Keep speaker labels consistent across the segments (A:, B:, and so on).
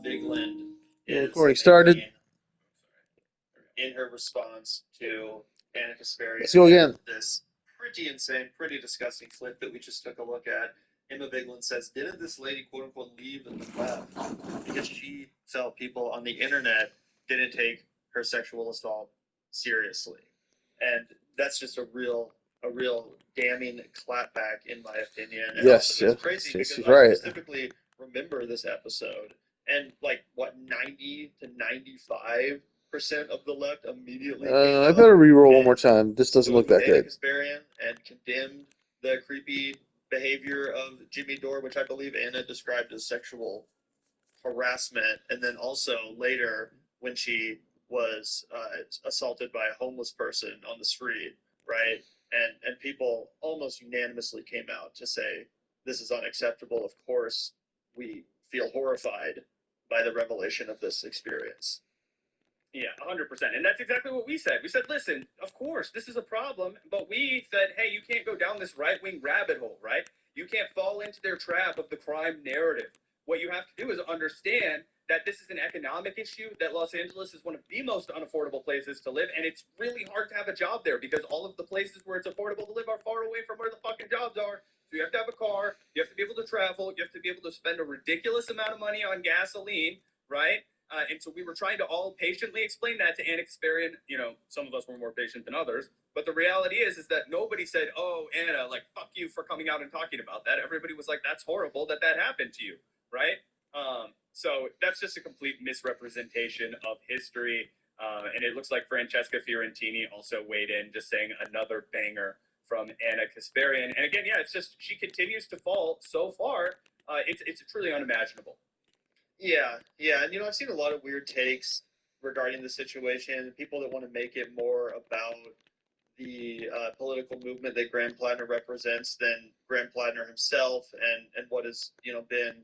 A: Bigland
B: Yeah,
A: is
B: recording started.
A: making in her response to Anna
B: Let's
A: Kasparian
B: go
A: and
B: again.
A: this pretty insane, pretty disgusting clip that we just took a look at. Emma Bigland says, "Didn't this lady quote unquote leave and left because she felt people on the internet didn't take her sexual assault seriously?" And that's just a real damning clapback in my opinion. And also
B: Yes,
A: it's
B: yes,
A: crazy
B: yes,
A: because
B: she's
A: I
B: right.
A: specifically remember this episode and like what 90 to 95% of the left immediately came
B: I
A: out
B: better re-roll one more
A: and
B: time. This doesn't
A: stood
B: look
A: with
B: that
A: Anna
B: good.
A: Kasparian and condemned the creepy behavior of Jimmy Dore, which I believe Anna described as sexual harassment. And then also later, when she was assaulted by a homeless person on the street, right? And people almost unanimously came out to say this is unacceptable. Of course, we feel horrified by the revelation of this experience.
C: Yeah, 100%. And that's exactly what we said. We said, listen, of course, this is a problem, but we said, hey, you can't go down this right wing rabbit hole, right? You can't fall into their trap of the crime narrative. What you have to do is understand that this is an economic issue, that Los Angeles is one of the most unaffordable places to live, and it's really hard to have a job there because all of the places where it's affordable to live are far away from where the fucking jobs are. So you have to have a car, you have to be able to travel, you have to be able to spend a ridiculous amount of money on gasoline, right? And so we were trying to all patiently explain that to Anna Kasparian. You know, some of us were more patient than others. But the reality is that nobody said, oh, Anna, like, fuck you for coming out and talking about that. Everybody was like, that's horrible that that happened to you, right? So that's just a complete misrepresentation of history. And it looks like Francesca Fiorentini also weighed in, just saying another banger from Anna Kasparian. And again, yeah, it's just she continues to fall so far. It's truly unimaginable.
A: Yeah, and I've seen a lot of weird takes regarding the situation. People that want to make it more about the political movement that Graham Plattner represents than Graham Plattner himself, and what has been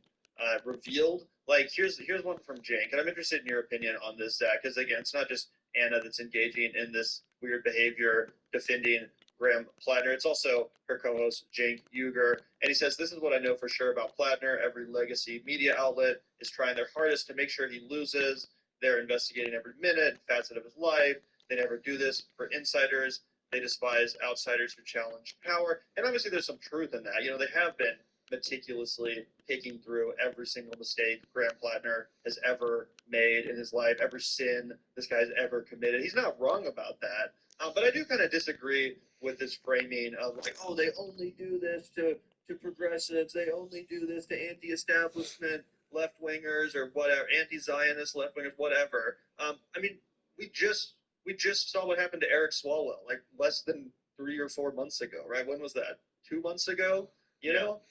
A: revealed. Like here's one from Jake, and I'm interested in your opinion on this, Zach, because again, it's not just Anna that's engaging in this weird behavior defending Graham Plattner. It's also her co-host Cenk Uygur, and he says, "This is what I know for sure about Plattner. Every legacy media outlet is trying their hardest to make sure he loses. They're investigating every minute, facet of his life. They never do this for insiders. They despise outsiders who challenge power." And obviously, there's some truth in that. They have been meticulously picking through every single mistake Graham Plattner has ever made in his life, every sin this guy's ever committed. He's not wrong about that. But I do kind of disagree with this framing of like, oh, they only do this to progressives. They only do this to anti-establishment left wingers or whatever, anti-Zionist left wingers, whatever. I mean, we just we just saw what happened to Eric Swalwell like less than 3 or 4 months ago, right? When was that? 2 months ago? You
C: Yeah.
A: know,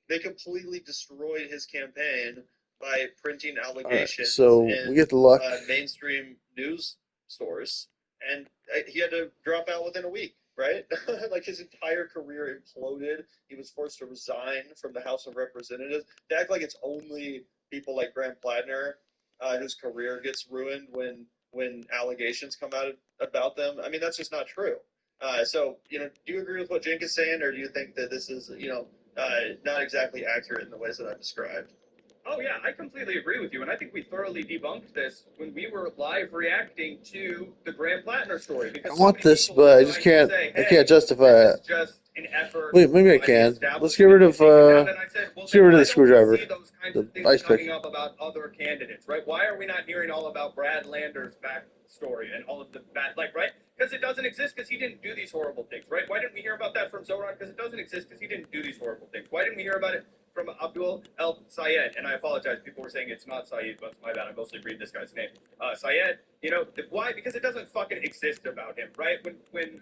A: they completely destroyed his campaign by printing
B: All right,
A: allegations
B: so we
A: in
B: get the luck.
A: mainstream news source, and he had to drop out within a week, right? Like his entire career imploded. He was forced to resign from the House of Representatives. To act like it's only people like Graham Plattner whose career gets ruined when allegations come out about them. I mean, that's just not true. So, do you agree with what Jink is saying, or do you think that this is, not exactly accurate in the ways that I've described?
C: Oh yeah, I completely agree with you, and I think we thoroughly debunked this when we were live reacting to the Graham Plattner story
B: I
C: because so
B: want
C: many
B: this,
C: people were
B: but I just
C: trying to
B: can't.
C: say,
B: I can't
C: "Hey,
B: justify
C: this
B: it.
C: is just an effort
B: Wait, maybe I
C: by the
B: can. Let's get
C: establishment
B: rid
C: to
B: of.
C: take him down." And I said, "Well,
B: Let's get
C: then
B: rid of the
C: why don't we see
B: screwdriver,
C: those kinds of
B: the
C: things
B: ice pick.
C: coming up about other candidates, right? Why are we not hearing all about Brad Lander's backstory and all of the bad, like, right? Because it doesn't exist because he didn't do these horrible things, right? Why didn't we hear about that from Zoran? Because it doesn't exist because he didn't do these horrible things. Why didn't we hear about it from Abdul El Sayed? And I apologize, people were saying it's not Sayed, but my bad. I mostly read this guy's name. Sayed. Why? Because it doesn't fucking exist about him, right? When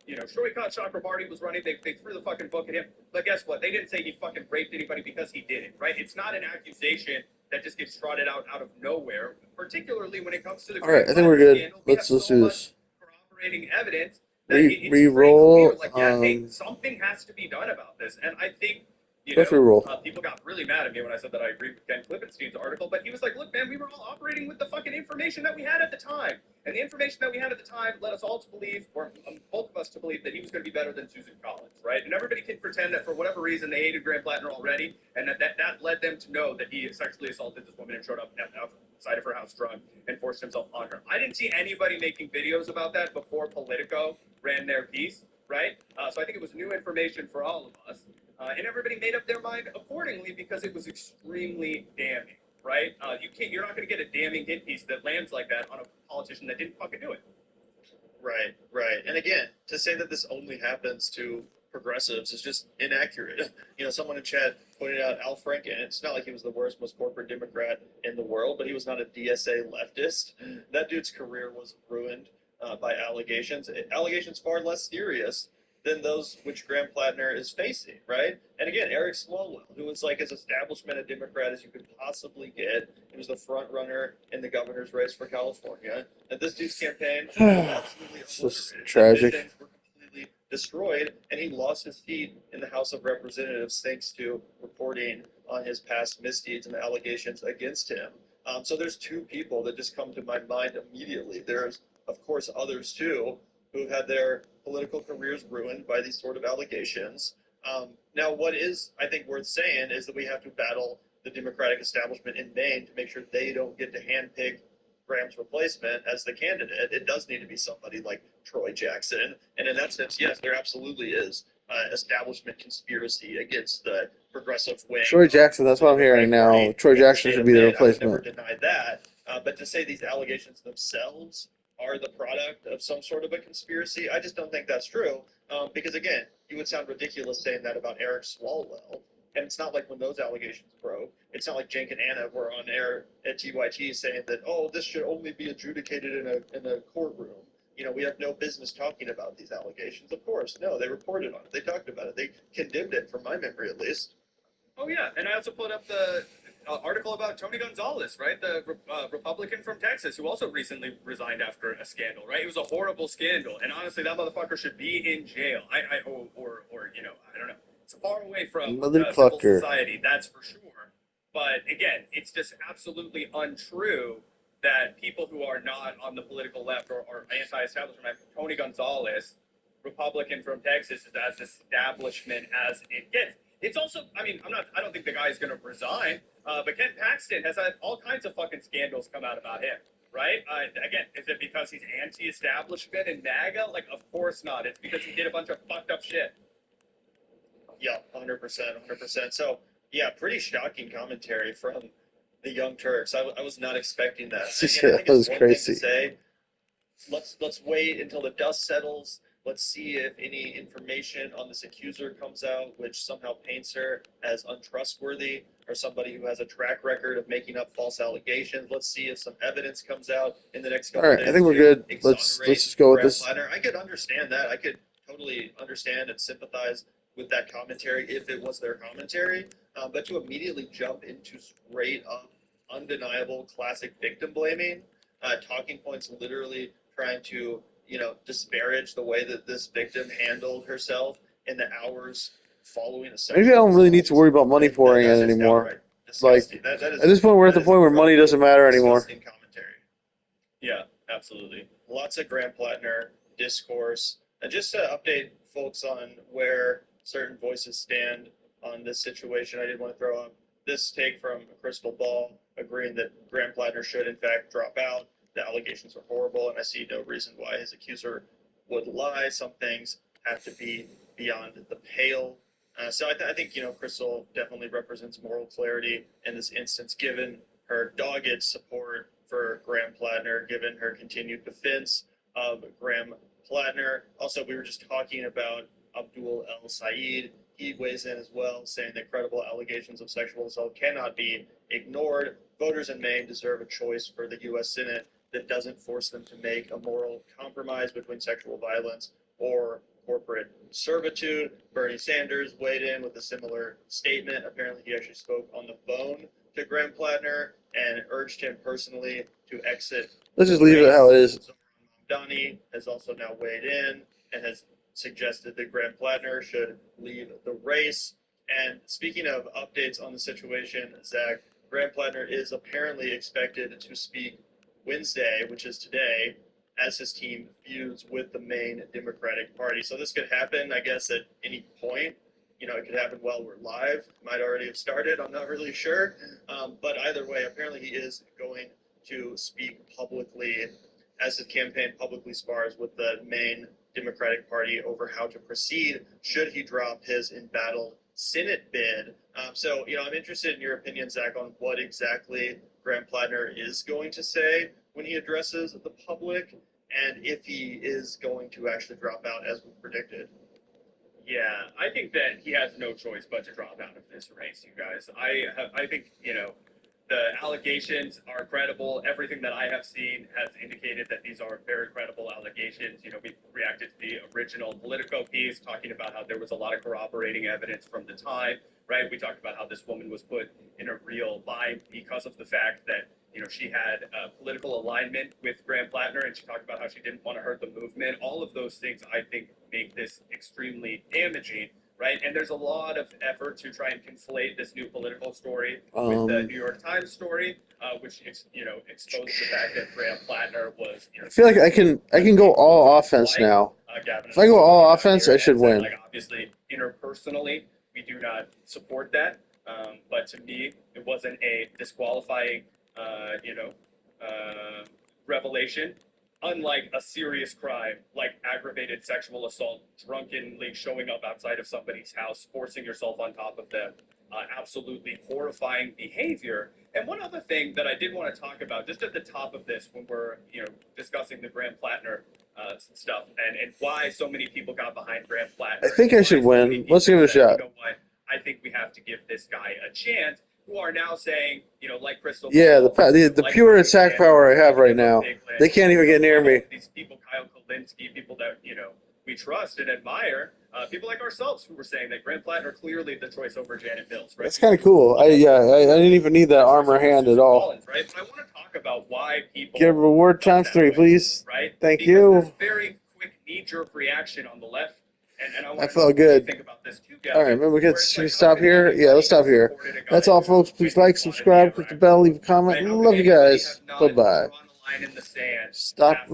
C: Shoykat Chakrabarti was running, they threw the fucking book at him. But guess what? They didn't say he fucking raped anybody because he didn't, right? It's not an accusation that just gets trotted out of nowhere. Particularly when it comes to the
B: All right,
C: Graham
B: I think we're
C: Plattner
B: good.
C: scandal, we have
B: Let's
C: so
B: do
C: much
B: this.
C: corroborating evidence that it's pretty clear.
B: Re-roll.
C: Like, yeah, hey, something has to be done about this, and I think You
B: Go
C: know,
B: through roll.
C: people got really mad at me when I said that I agreed with Ken Klippenstein's article, but he was like, look, man, we were all operating with the fucking information that we had at the time. And the information that we had at the time led us all to believe, or both of us to believe, that he was going to be better than Susan Collins, right? And everybody can pretend that for whatever reason they hated Graham Plattner already, and that led them to know that he sexually assaulted this woman and showed up outside of her house drunk and forced himself on her. I didn't see anybody making videos about that before Politico ran their piece, right? So I think it was new information for all of us. And everybody made up their mind accordingly because it was extremely damning, right? You're not going to get a damning hit piece that lands like that on a politician that didn't fucking do it.
A: Right, right. And again, to say that this only happens to progressives is just inaccurate. Someone in chat pointed out Al Franken. It's not like he was the worst, most corporate Democrat in the world, but he was not a DSA leftist. That dude's career was ruined by allegations. Allegations far less serious than those which Graham Plattner is facing, right? And again, Eric Swalwell, who was like as establishment a Democrat as you could possibly get. He was the front runner in the governor's race for California. And this dude's campaign was absolutely
B: It's just
A: obliterated.
B: tragic.
A: His things were completely destroyed, and he lost his seat in the House of Representatives thanks to reporting on his past misdeeds and the allegations against him. So there's two people that just come to my mind immediately. There's, of course, others too who've had their political careers ruined by these sort of allegations. Now, what is, I think, worth saying is that we have to battle the Democratic establishment in Maine to make sure they don't get to handpick Graham's replacement as the candidate. It does need to be somebody like Troy Jackson. And in that sense, yes, there absolutely is establishment conspiracy against the progressive wing.
B: Troy Jackson, that's what I'm hearing now. Troy Jackson should be the replacement.
A: I would never deny that. But to say these allegations themselves are the product of some sort of a conspiracy, I just don't think that's true. Because again, you would sound ridiculous saying that about Eric Swalwell. And it's not like when those allegations broke, it's not like Cenk and Anna were on air at TYT saying that, oh, this should only be adjudicated in a courtroom. We have no business talking about these allegations. Of course, no, they reported on it. They talked about it. They condemned it, from my memory at least.
C: Oh, yeah. And I also put up the article about Tony Gonzalez, right? The Republican from Texas who also recently resigned after a scandal, right? It was a horrible scandal. And honestly, that motherfucker should be in jail. I don't know. It's far away from civil society, that's for sure. But again, it's just absolutely untrue that people who are not on the political left or anti-establishment, Tony Gonzalez, Republican from Texas, is as establishment as it gets. It's also, I don't think the guy is going to resign, but Ken Paxton has had all kinds of fucking scandals come out about him, right? Again, is it because he's anti-establishment and MAGA? Like, of course not. It's because he did a bunch of fucked up shit.
A: Yeah, 100%, 100%. So, yeah, pretty shocking commentary from the Young Turks. I was not expecting that.
B: Yeah, that was crazy.
A: To say, let's wait until the dust settles. Let's see if any information on this accuser comes out, which somehow paints her as untrustworthy or somebody who has a track record of making up false allegations. Let's see if some evidence comes out in the next couple
B: days. All right, I think we're good. Let's just go with this.
A: I could understand that. I could totally understand and sympathize with that commentary if it was their commentary. But to immediately jump into straight up, undeniable, classic victim blaming, talking points literally trying to disparage the way that this victim handled herself in the hours following a sexual
B: Maybe I don't really need to worry about money pouring in anymore. Like, at this point, we're at the point where money doesn't matter anymore.
A: Commentary.
C: Yeah, absolutely.
A: Lots of Graham Plattner discourse. And just to update folks on where certain voices stand on this situation, I did want to throw up this take from Crystal Ball, agreeing that Graham Plattner should, in fact, drop out. The allegations are horrible, and I see no reason why his accuser would lie. Some things have to be beyond the pale. So I think, Crystal definitely represents moral clarity in this instance, given her dogged support for Graham Plattner, given her continued defense of Graham Plattner. Also, we were just talking about Abdul El Sayed. He weighs in as well, saying that credible allegations of sexual assault cannot be ignored. Voters in Maine deserve a choice for the U.S. Senate that doesn't force them to make a moral compromise between sexual violence or corporate servitude. Bernie Sanders weighed in with a similar statement. Apparently, he actually spoke on the phone to Graham Plattner and urged him personally to exit.
B: Let's just leave it how it is.
A: Donnie has also now weighed in and has suggested that Graham Plattner should leave the race. And speaking of updates on the situation, Zach, Graham Plattner is apparently expected to speak Wednesday, which is today, as his team feuds with the main Democratic Party. So this could happen, I guess, at any point. You know, it could happen while we're live. Might already have started. I'm not really sure. But either way, apparently he is going to speak publicly as his campaign publicly spars with the main Democratic Party over how to proceed should he drop his embattled Senate bid. So, you know, I'm interested in your opinion, Zach, on what exactly Graham Plattner is going to say when he addresses the public, and if he is going to actually drop out as we predicted.
C: Yeah, I think that he has no choice but to drop out of this race, you guys. I think, you know, the allegations are credible. Everything that I have seen has indicated that these are very credible allegations. You know, we reacted to the original Politico piece talking about how there was a lot of corroborating evidence from the time, right? We talked about how this woman was put in a real bind because of the fact that, you know, she had a political alignment with Graham Plattner, and she talked about how she didn't want to hurt the movement. All of those things, I think, make this extremely damaging, right? And there's a lot of effort to try and conflate this new political story with the New York Times story, which you know exposed the fact that Graham Plattner was. You know,
B: I feel like I can go all offense now. If I go all offense, I should win.
C: Like obviously, interpersonally, we do not support that. But to me, it wasn't a disqualifying, you know, revelation. Unlike a serious crime like aggravated sexual assault, drunkenly showing up outside of somebody's house, forcing yourself on top of them, absolutely horrifying behavior. And one other thing that I did want to talk about, just at the top of this, when we're discussing the Graham Plattner stuff and why so many people got behind Graham Plattner.
B: I think I should win. Let's give it a shot.
C: You know what? I think we have to give this guy a chance. Who are now saying, you know, like Crystal.
B: Yeah, the
C: like
B: pure attack power I have right now. They can't even get near me.
C: These people, Kyle Kulinski, people that we trust and admire, people like ourselves who were saying that Graham Plattner clearly the choice over Janet Mills. Right?
B: That's kind of cool. I didn't even need that armor hand at all.
C: Collins, right? But I want to talk about why people
B: Get reward times 3, please.
C: Right?
B: Thank
C: because
B: you.
C: There's very quick knee-jerk reaction on the left. And I
B: felt good.
C: Think about this too,
B: all right, maybe we could stop here. Yeah, let's stop here. That's all, folks. Please like, subscribe, click the bell, leave a comment. Love you guys. Bye-bye. Stop.